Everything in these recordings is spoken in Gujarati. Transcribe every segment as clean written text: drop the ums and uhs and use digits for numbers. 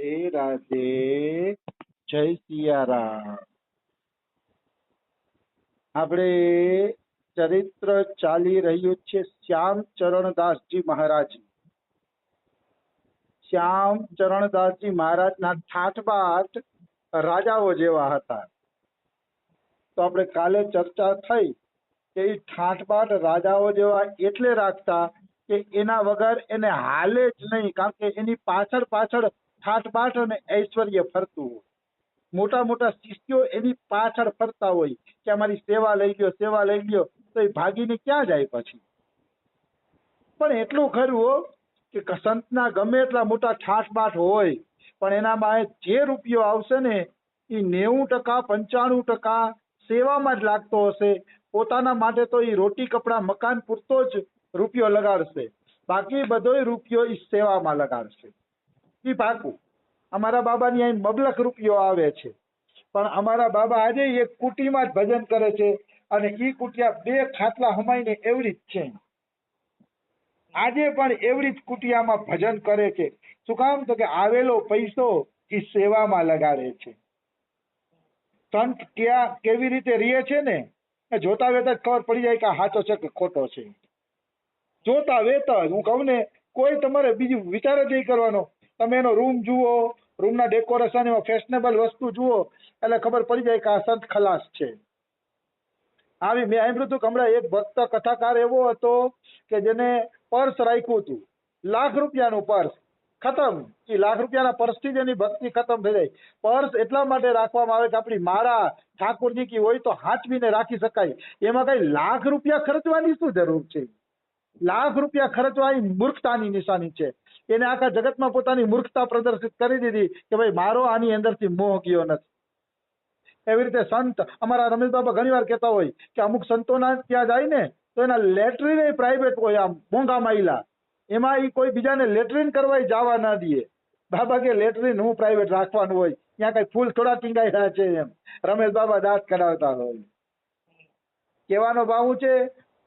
રાધે રાધે, જય સિયારામ। આપણે ચરિત્ર ચાલી રહ્યું છે શ્યામચરણદાસજી મહારાજ। શ્યામચરણદાસજી મહારાજના ઠાઠબાઠ રાજાઓ જેવા હતા। તો આપણે કાલે ચર્ચા થઈ કે એ ઠાઠબાઠ રાજાઓ જેવા એટલે રાખતા કે એના વગર એને હાલે જ નહીં, કારણ કે એની પાછળ પાછળ ઠાઠબાઠ અને ઐશ્વર્ય ફરતું હોય। મોટા મોટા શિષ્યો એની પાછળ ફરતા હોય કે અમારી સેવા લઈ લ્યો, સેવા લઈ લ્યો, તો એ ભાગીને ક્યાં જાય પછી? પણ એટલું ખરું હો કે સંતના ગમે એટલા મોટા ઠાઠબાઠ હોય પણ એનામાં જે રૂપિયો આવશે ને એ 90% 95% સેવામાં જ લાગતો હશે। પોતાના માટે તો એ રોટી કપડા મકાન પૂરતો જ રૂપિયો લગાડશે, બાકી બધોય રૂપિયો એ સેવામાં લગાડશે। એ પાકું। અમારા બાબાની અહીં મબલખ રૂપિયો આવે છે, પણ અમારા બાબા આજે એક કુટીમાં જ ભજન કરે છે અને એ કુટિયા 2 ખાટલા હમાઈને એવડી જ છે। આજે પણ એવડી જ કુટિયામાં ભજન કરે છે। શું કામ? તો કે આવેલો પૈસો એ સેવામાં લગાડે છે। સંત કેવી રીતે રીએ છે ને એ જોતા વેતા જ ખબર પડી જાય કે આ સાચો છે કે ખોટો છે। જોતા વેતા હું કહું ને, કોઈ તમારે બીજું વિચાર જ નહીં કરવાનો। તમે એનો રૂમ જુઓ, રૂમના ડેકોરેશન, એમાં ફેશનેબલ વસ્તુ જુઓ એટલે ખબર પડી જાય કે આ સંત ખલાસ છે। આવી મેં સાંભળ્યું હતું કે હમણાં એક ભક્ત કથાકાર એવો હતો કે જેને પર્સ રાખ્યું હતું, લાખ રૂપિયાનું પર્સ, ખતમ। એ લાખ રૂપિયાના પર્સથી જ એની ભક્તિ ખતમ થઈ જાય। પર્સ એટલા માટે રાખવામાં આવે કે આપણી માળા ઠાકોરજી કી હોય તો હાંચવીને રાખી શકાય। એમાં કઈ લાખ રૂપિયા ખર્ચવાની શું જરૂર છે? લાખ રૂપિયા ખર્ચવા એ મૂર્ખતાની નિશાની છે। એને આખા જગતમાં પોતાની મૂર્ખતા પ્રદર્શિત કરી દીધી કે ભાઈ મારો આની અંદરથી મોહ ગયો નથી। એવી રીતે સંત અમારા રમેશ બાબા ઘણી વાર કહેતા હોય કે અમુક સંતોના ત્યાં જાય ને તો એના લેટ્રિન પ્રાઇવેટ હોય, આમ મોંઘા માયલા, એમાં એ કોઈ બીજાને લેટ્રિન કરવા જવા ના દે। બાબા કે લેટ્રિન હું પ્રાઇવેટ રાખવાનું હોય, ત્યાં કઈ ફૂલ થોડા ટીંગાઈ છે એમ રમેશ બાબા દાંત કઢાવતા હોય। કહેવાનો ભાવ છે,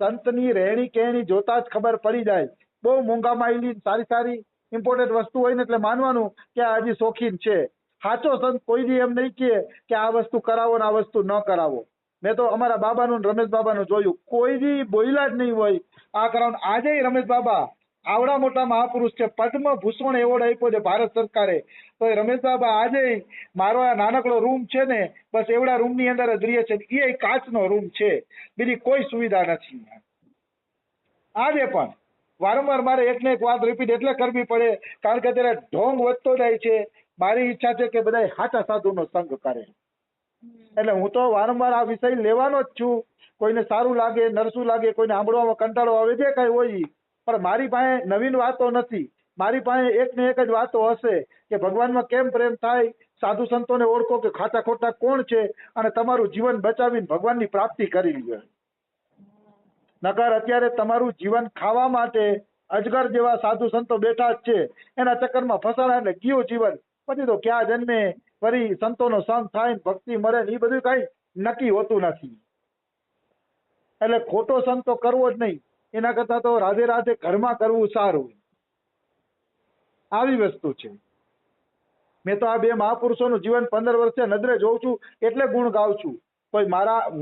સંતની રહેણી કહેણી જોતા જ ખબર પડી જાય। બહુ મોંઘા માયલી સારી સારી ઇમ્પોર્ટન્ટ વસ્તુ હોય ને એટલે માનવાનું કે આ હજી શોખીન છે। સાચો સંત કોઈ દી એમ નહીં કે આ વસ્તુ કરાવો ને આ વસ્તુ ન કરાવો। મેં તો અમારા બાબાનું રમેશ બાબાનું જોયું, કોઈ દી બોલ્યા જ નહીં હોય આ કરાવ। આજે રમેશ બાબા આવડા મોટા મહાપુરુષ છે, પદ્મભૂષણ એવોર્ડ આપ્યો છે ભારત સરકારે, તો એ રમેશ બાબા આજે મારો આ નાનકડો રૂમ છે ને બસ એવડા રૂમની અંદર જ રહે છે। એ કાચનો રૂમ છે, બીજી કોઈ સુવિધા નથી। આજે પણ વારંવાર મારે એક ને એક વાત રિપીટ એટલે કરવી પડે કારણ કે અત્યારે ઢોંગ વધતો જાય છે। મારી ઈચ્છા છે કે બધા સાચા સાધુનો સંગ કરે, એટલે હું તો વારંવાર આ વિષય લેવાનો જ છું। કોઈને સારું લાગે, નરસું લાગે, કોઈને સાંભળવામાં કંટાળો આવે, જે કઈ હોય, પણ મારી પાસે નવીન વાતો નથી। મારી પાસે એક ને એક જ વાતો હશે કે ભગવાનમાં કેમ પ્રેમ થાય, સાધુ સંતોને ઓળખો કે ખાતા ખોટા કોણ છે, અને તમારું જીવન બચાવીને ભગવાનની પ્રાપ્તિ કરી લ્યો। નકર અત્યારે તમારું જીવન ખાવા માટે અજગર જેવા સાધુ સંતો બેઠા જ છે, એના ચક્કરમાં ફસાણા એટલે ગયું જીવન। પછી તો ક્યાં જન્મે, ફરી સંતોનો સંગ થાય, ભક્તિ મળે, એ બધું કઈ નક્કી હોતું નથી। એટલે ખોટો સંગ તો કરવો જ નહીં, એના કરતા તો રાધે રાધે ઘરમાં કરવું સારું। આવી વસ્તુ છે। મેં તો આ 2 મહાપુરુષોનું જીવન 15 વર્ષે નજરે જોઉં છું એટલે ગુણ ગાઉં છું। કોઈ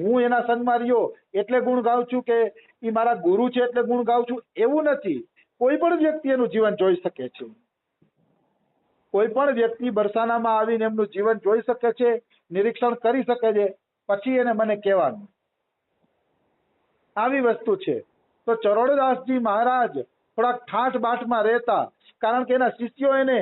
હું એના સંગમાં રહ્યો એટલે ગુણ ગાઉં છું કે એ મારા ગુરુ છે એટલે ગુણ ગાઉં છું, એવું નથી। કોઈ પણ વ્યક્તિ એનું જીવન જોઈ શકે છે। કોઈ પણ વ્યક્તિ બરસાનામાં આવીને એમનું જીવન જોઈ શકે છે, નિરીક્ષણ કરી શકે છે, પછી એને મને કહેવાનું। આવી વસ્તુ છે। તો ચરણદાસજી મહારાજ થોડાક ઠાઠ બાઠમાં રહેતા, કારણ કે એના શિષ્યો એને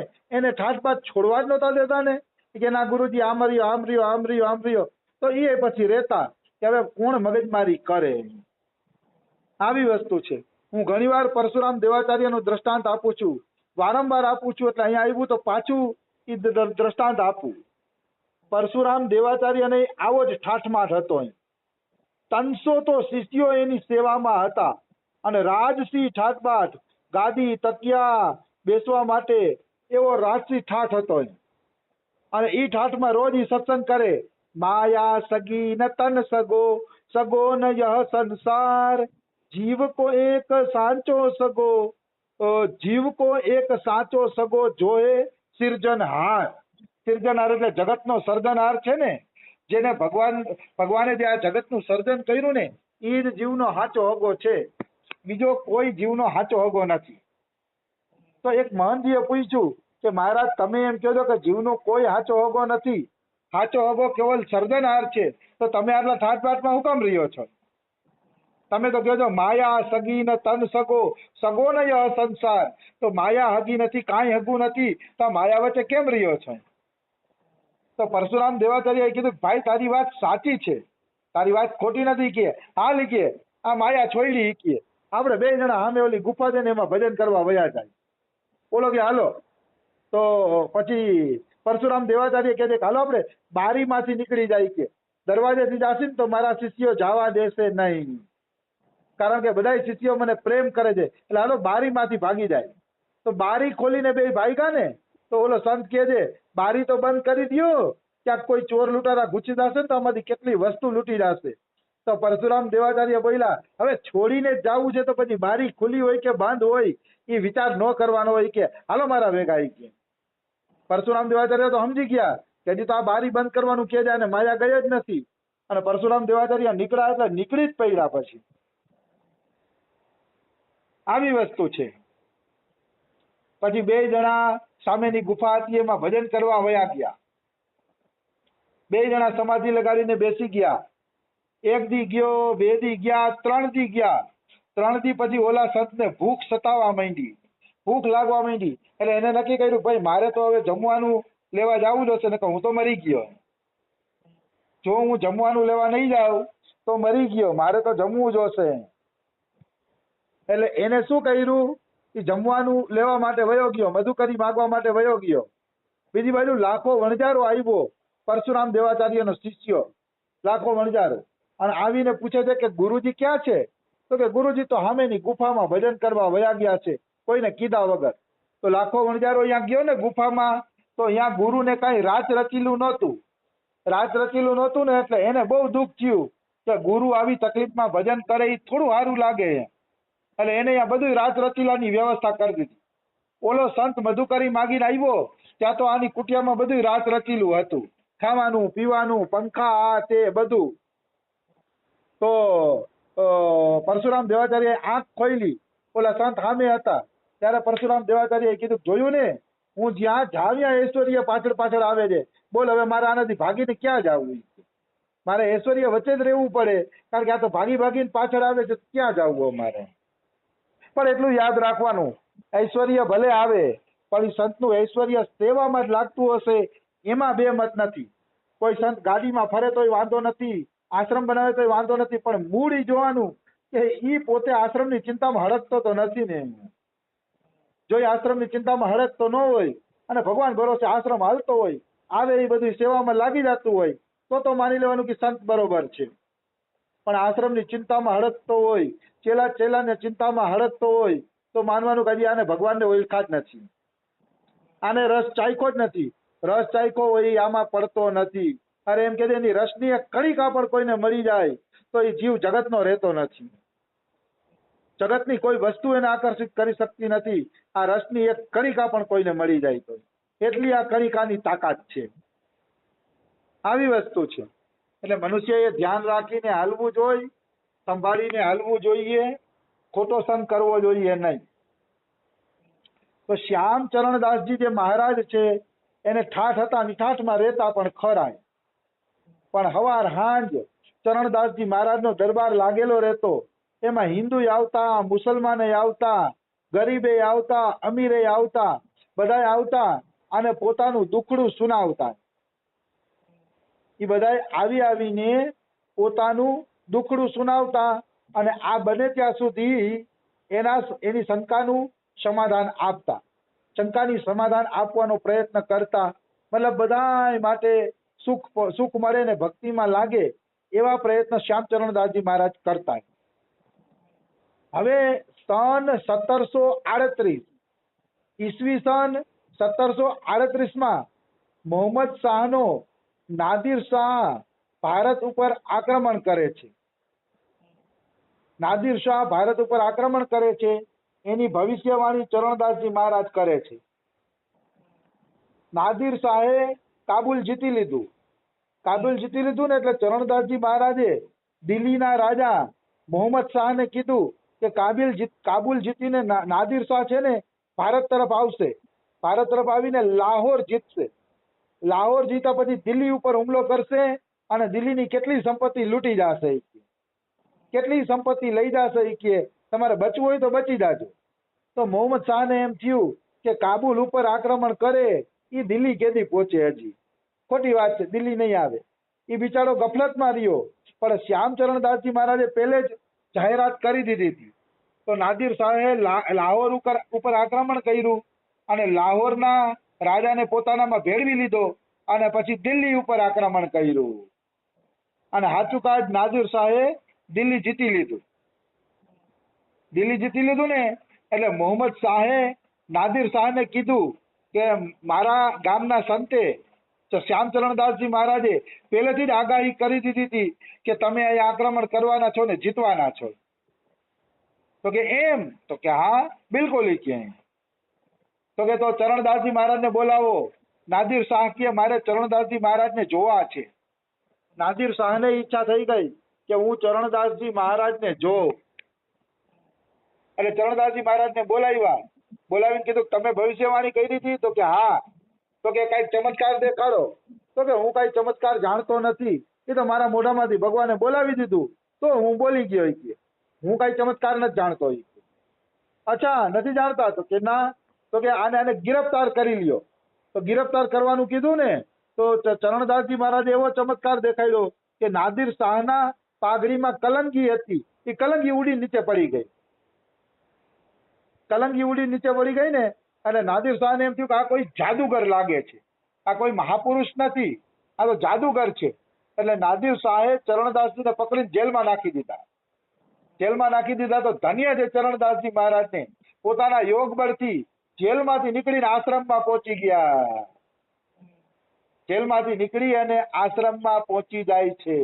ઠાઠ બાઠ છોડવા જ નહોતા દેતા ને કે ના ગુરુજી આમ રહ્યો, આમ રહ્યો, આમ રહ્યો, આમ રહ્યો, તો એ પછી રહેતા કે હવે કોણ મગજમારી કરે। આવી વસ્તુ છે। હું ઘણીવાર પરશુરામ દેવાચાર્યનું દ્રષ્ટાંત આપું છું, વારંવાર આપું છું, એટલે અહીંયા આવ્યું તો પાછું એ દ્રષ્ટાંત આપું। પરશુરામ દેવાચાર્યને આવો જ ઠાઠમાઠ હતો। 300 તો શિષ્યો એની સેવામાં હતા, અને રાજસી ઠાઠબાઠ, ગાદી તકિયા બેસવા માટે એવો રાજસી ઠાઠ હતો। અને એ ઠાઠમાં રોજ ઈ સત્સંગ કરે, માયા સગી ન તન સગો, સગો ન યહ સંસાર, જીવ કો એક સાચો સગો, જીવ કો એક સાચો સગો જોએ, સિર્જનહાર. સિર્જનહાર એટલે જગતનો સર્જનહાર છે ને, જેને ભગવાને જે આ જગતનું સર્જન કર્યું ને, એ જ જીવનો સાચો હગો છે. બીજો કોઈ જીવનો સાચો હગો નથી. તો એક મહંતજીએ પૂછ્યું કે મહારાજ તમે એમ કહો છો કે જીવનો કોઈ સાચો હગો નથી, સાચો હગો કેવલ સર્જનહાર છે, તો તમે આટલા ઠાઠબાઠમાં હું કામ રહ્યો છો? તમે તો કહો છો માયા સગી ને તન સગો, સગો ને યહ સંસાર. તો માયા હગી નથી, કાંઈ હગું નથી, તો માયા વચ્ચે કેમ રહ્યો છો? તો પરશુરામ દેવાચાર્યએ કીધું ભાઈ તારી વાત સાચી છે, તારી વાત ખોટી નથી. કે હાલ કે આ માયા છોડી કે આપણે બે જણા સામે ઓલી ગુફા છે ને એમાં ભજન કરવા વયા જાય. બોલો કે હાલો. તો પછી પરશુરામ દેવાચાર્ય કહે છે કે હાલો આપણે બારીમાંથી નીકળી જાય. કે દરવાજેથી જશે ને તો મારા શિષ્યો જવા દેશે નહીં, કારણ કે બધા શિષ્યો મને પ્રેમ કરે છે, એટલે હાલો બારીમાંથી ભાગી જાય. તો બારી ખોલીને બે ભાગ્યા ને, તો ઓલો સંત કહે છે બારી તો બંધ કરી દ્યો, ક્યાંક કોઈ ચોર લૂંટારા ઘૂસી જશે ને તો આમાંથી કેટલી વસ્તુ લૂંટી જશે. તો પરશુરામ દેવાચાર્ય બોલ્યા હવે છોડીને જ જવું છે તો પછી બારી ખુલી હોય કે બંધ હોય એ વિચાર ન કરવાનો હોય. કે હાલો મારા ભેગા. કે પરશુરામ દેવાચાર્ય તો સમજી ગયા કે હજી તો આ બારી બંધ કરવાનું કહે છે અને માયા ગઈ જ નથી. અને પરશુરામ દેવાચાર્ય નીકળ્યા એટલે નીકળી જ પડ્યા. પછી આવી વસ્તુ છે. પછી બે જણા સામેની ગુફા હતી એમાં ભજન કરવા વયા ગયા. બે જણા સમાધિ લગાડીને બેસી ગયા. એક દી ગયો, બે દી ગયા, 3 દી ગયા. 3 દી પછી ઓલા સંતને ભૂખ સતાવા માંડી, ભૂખ લાગવા માંડી. એટલે એને નક્કી કર્યું ભાઈ મારે તો હવે જમવાનું લેવા જવું જ હશે, ને હું તો મરી ગયો. જો હું જમવાનું લેવા નહીં જાઉં તો મરી ગયો, મારે તો જમવું જ હશે. એટલે એને શું કર્યું, એ જમવાનું લેવા માટે વયો ગયો, મધુકરી માગવા માટે વયો ગયો. બીજી બાજુ લાખો વણજારો આવ્યો, પરશુરામ દેવાચાર્યનો શિષ્યો લાખો વણજારો, અને આવીને પૂછે છે કે ગુરુજી ક્યાં છે? તો કે ગુરુજી તો સામેની ગુફામાં ભજન કરવા વયા ગયા છે, કોઈને કીધા વગર. તો લાખો વણજારો અહીંયા ગયો ને ગુફામાં, તો અહીંયા ગુરુને કઈ રાચ રચીલું નહોતું. રાચ રચીલું નહોતું ને એટલે એને બહુ દુઃખ થયું કે ગુરુ આવી તકલીફમાં ભજન કરે એ થોડું સારું લાગે. એટલે એને અહીંયા બધું રાચ રચીલાની વ્યવસ્થા કરી દીધી. ઓલો સંત મધુકરી માગીને આવ્યો ત્યાં તો આની કુટિયામાં બધું રાચ રચીલું હતું, ખાવાનું પીવાનું પંખા આ તે બધું. તો પરશુરામ દેવાચાર્યએ આંખ ખોલી, ઓલા સંત સામે હતા. ત્યારે પરશુરામ દેવાચાર્યએ કીધું જોયું ને, હું જ્યાં જાવ્યા ઐશ્વર્ય પાછળ પાછળ આવે છે. બોલ હવે મારે આનાથી ભાગીને ક્યાં જવું? મારે ઐશ્વર્ય વચ્ચે જ રહેવું પડે, કારણ કે આ તો ભાગી ભાગીને પાછળ આવે છે, ક્યાં જવું અમારે? પણ એટલું યાદ રાખવાનું, ઐશ્વર્ય ભલે આવે પણ સંતનું ઐશ્વર્ય સેવામાં જ લાગતું હશે, એમાં બે મત નથી. કોઈ સંત ગાડીમાં ફરે તોય વાંધો નથી, આશ્રમ બનાવે તોય વાંધો નથી, પણ મૂળ ઈ જોવાનું કે ઈ પોતે આશ્રમની ચિંતામાં હડકતો તો નથી ને. જો એ આશ્રમની ચિંતામાં હડકતો ન હોય અને ભગવાન ભરોસે આશ્રમ હાલતો હોય, આવે એ બધી સેવામાં લાગી જતું હોય, તો માની લેવાનું કે સંત બરોબર છે. પણ આશ્રમની ચિંતામાં હડકતો હોય, ચેલાને ચિંતામાં હડકતો હોય, તો માનવાનું કે હજી આને ભગવાનને ઓળખા જ નથી, આને રસ ચાખ્યો જ નથી. રસ ચાખ્યો હોય આમાં પડતો નથી. અરે એમ કે એની રસની એક કણિકા પણ કોઈને મળી જાય તો એ જીવ જગતનો રહેતો નથી. જગતની કોઈ વસ્તુ એને આકર્ષિત કરી શકતી નથી. આ રસની એક કણિકા પણ કોઈને મળી જાય તો એટલી આ કણિકાની તાકાત છે. આવી વસ્તુ છે. એટલે મનુષ્યએ ધ્યાન રાખીને હાલવું જોઈએ, સંભાળીને હાલવું જોઈએ, ખોટો સંગ કરવો જોઈએ નહીં. તો શ્યામચરણદાસજી જે મહારાજ છે એને ઠાઠ હતા, ઠાઠમાં રહેતા પણ ખરા. પણ હવાર હાંજ ચરણદાસજી મહારાજનો દરબાર લાગેલો રહેતો. એમાં હિન્દુ આવતા, મુસલમાને આવતા, ગરીબે આવતા, અમીરે આવતા, બધા આવતા અને પોતાનું દુખડું સુનાવતા. એ બધા આવીને પોતાનું દુખડું સુનાવતા અને આ બને ત્યાં સુધી એની શંકાનું સમાધાન આપતા, શંકાની સમાધાન આપવાનો પ્રયત્ન કરતા. મતલબ બધા માટે સુખ મળે ને ભક્તિમાં લાગે એવા પ્રયત્ન શ્યામચરણદાસજી મહારાજ કરતા. હવે સન 1738 ઈસવીસન 1738 મોહમ્મદ શાહનો નાદિર શાહ ભારત ઉપર આક્રમણ કરે છે. નાદિર શાહ ભારત ઉપર આક્રમણ કરે છે, એની ભવિષ્યવાણી ચરણદાસજી મહારાજ કરે છે. નાદિર શાહે કાબુલ જીતી લીધું. કાબુલ જીતી લીધું ને એટલે ચરણદાસજી મહારાજે દિલ્હીના રાજા મોહમ્મદ શાહને કીધું કે કાબુલ જીતીને નાદિર શાહ છે ને ભારત તરફ આવશે, ભારત તરફ આવીને લાહોર જીતશે. લાહોર જીતા પછી દિલ્હી ઉપર હુમલો કરશે અને દિલ્હીની કેટલી સંપત્તિ લૂંટી જશે, કેટલી સંપત્તિ લઈ જશે કે તમારે બચવું હોય તો બચી જાજો. તો મોહમ્મદ શાહને એમ થયું કે કાબુલ ઉપર આક્રમણ કરે એ દિલ્હી કેદી પહોંચે, હજી ખોટી વાત છે, દિલ્હી નહીં આવે. એ બિચારો ગફલતમાં રહ્યો, પણ શ્યામચરણદાસજી મહારાજે પહેલે જ જાહેરાત કરી દીધી હતી. તો નાદિર શાહે લાહોર ઉપર આક્રમણ કર્યું અને લાહોરના રાજાને પોતાનામાં ભેળવી લીધો અને પછી દિલ્હી ઉપર આક્રમણ કર્યું અને સાચું કાજ નાદિર શાહે દિલ્હી જીતી લીધું. દિલ્હી જીતી લીધું ને એટલે મોહમ્મદ શાહે નાદિર શાહને કીધું કે મારા ગામના સંતે શ્યામચરણદાસજી મહારાજે પહેલેથી જ આગાહી કરી દીધી હતી કે તમે અહીં આક્રમણ કરવાના છો ને જીતવાના છો. તો કે એમ? તો કે હા બિલકુલ. તો કે તો ચરણદાસજી મહારાજને બોલાવો. નાદિર શાહ કે મારે ચરણદાસજી મહારાજને જોવા છે. નાદિર શાહને ઈચ્છા થઈ ગઈ કે હું ચરણદાસજી મહારાજને જોઉં. એટલે ચરણદાસજી મહારાજને બોલાવ્યા. બોલાવીને કીધું તમે ભવિષ્યવાણી કરી હતી? તો કે હા. તો કે કઈ ચમત્કાર દેખાડો. તો કે હું કઈ ચમત્કાર જાણતો નથી, એ તો મારા મોઢામાંથી ભગવાને બોલાવી દીધું તો હું બોલી ગયો. હું કઈ ચમત્કાર નથી જાણતો. અચ્છા નથી જાણતા? તો કે ના. તો કે આને ગિરફ્તાર કરી લ્યો. તો ગિરફ્તાર કરવાનું કીધું ને તો ચરણદાસજી મહારાજે એવો ચમત્કાર દેખાડ્યો કે નાદિર શાહના પાઘડીમાં કલંગી હતી, એ કલંગી ઉડી નીચે પડી ગઈ. કલંગી ઉડી નીચે પડી ગઈ ને અને નાદિર શાહને એમ થયું કે આ કોઈ જાદુગર લાગે છે, આ કોઈ મહાપુરુષ નથી, આ તો જાદુગર છે. એટલે નાદિર શાહે ચરણદાસજીને પકડીને જેલમાં નાખી દીધા. જેલમાં નાખી દીધા. તો ધન્ય છે ચરણદાસજી મહારાજને પોતાના યોગ બળથી જેલમાંથી નીકળીને આશ્રમમાં પહોંચી ગયા. જેલમાંથી નીકળી અને આશ્રમમાં પહોંચી જાય છે.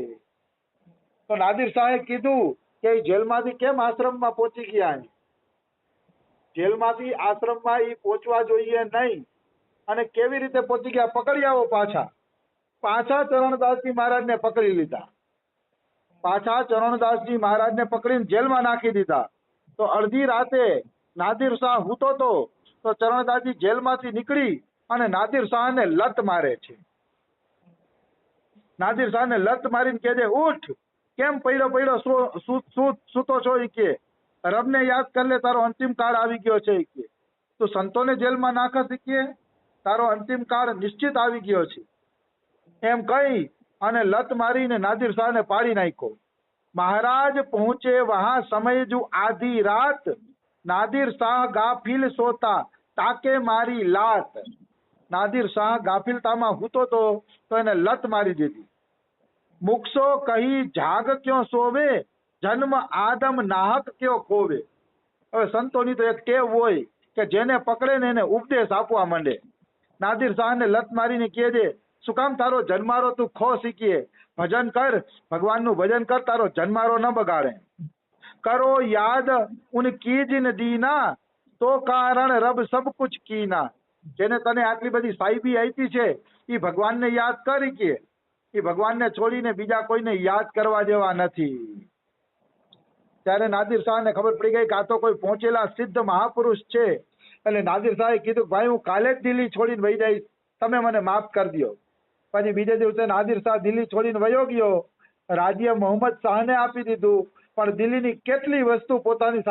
તો નાદિર શાહે કીધું કે જેલમાંથી કેમ આશ્રમમાં પહોંચી ગયા? જેલમાંથી આશ્રમમાં એ પહોંચવા જોઈએ નહીં. અને કેવી રીતે પહોંચી ગયા? પકડી આવો પાછા. પાછા ચરણદાસજી મહારાજને પકડી લીધા. પાછા ચરણદાસજી મહારાજને પકડીને જેલમાં નાખી દીધા. તો અડધી રાતે નાદિર શાહ સૂતો હતો તો ચરણદાસજી જેલમાંથી નીકળી અને નાદિર શાહને લત મારે છે. નાદિર શાહને લત મારીને કહે છે ઉઠ, કેમ પડ્યો સૂતો છો? એ કે રબને યાદ કર લે, તારો અંતિમ કાળ આવી ગયો છે. કે તું સંતોને જેલમાં નાખે કે તારો અંતિમ કાળ નિશ્ચિત આવી ગયો છે. એમ કહી અને લત મારીને નાદિર શાહને પાડી નાખ્યો. મહારાજ પહોંચે વહાં સમય જો આધી રાત, નાદિર શાહ ગાફિલ સોતા તાકે મારી લાત. નાદિર શાહ ગાફિલતામાં હૂતો તો એને લત મારી દીધી. મુક્ષો કહી જાગ ક્યો સોવે, જન્મ આદમ નાહક ક્યો ખોવે. હવે સંતોની તો એક ટેવ હોય કે જેને પકડે ને એને ઉપદેશ આપવા માંડે. નાદિર શાહને લત મારીને કહે છે શું કામ તારો જન્મારો તું ખો શીખીએ, ભજન કર, ભગવાનનું ભજન કર, તારો જન્મારો ન બગાડે. કરો યાદ ઉન કીજિન દીના, તો કારણ રબ સબ કુછ કીના. જેને તને આટલી બધી સાહેબી આપી છે એ ભગવાનને યાદ કરી કે એ ભગવાનને છોડીને બીજા કોઈને યાદ કરવા જેવા નથી. ત્યારે નાદિર શાહને ખબર પડી ગઈ કે આ તો કોઈ પહોંચેલા સિદ્ધ મહાપુરુષ છે. એટલે નાદિર શાહે કીધું ભાઈ હું કાલે જ દિલ્હી છોડીને વહી જઈશ, તમે મને માફ કરી દો. પછી બીજે દિવસે નાદિર શાહ દિલ્હી છોડીને વયો ગયો. રાજ્ય મોહમ્મદ શાહને આપી દીધું, પણ દિલ્હીની કેટલી વસ્તુ પોતાની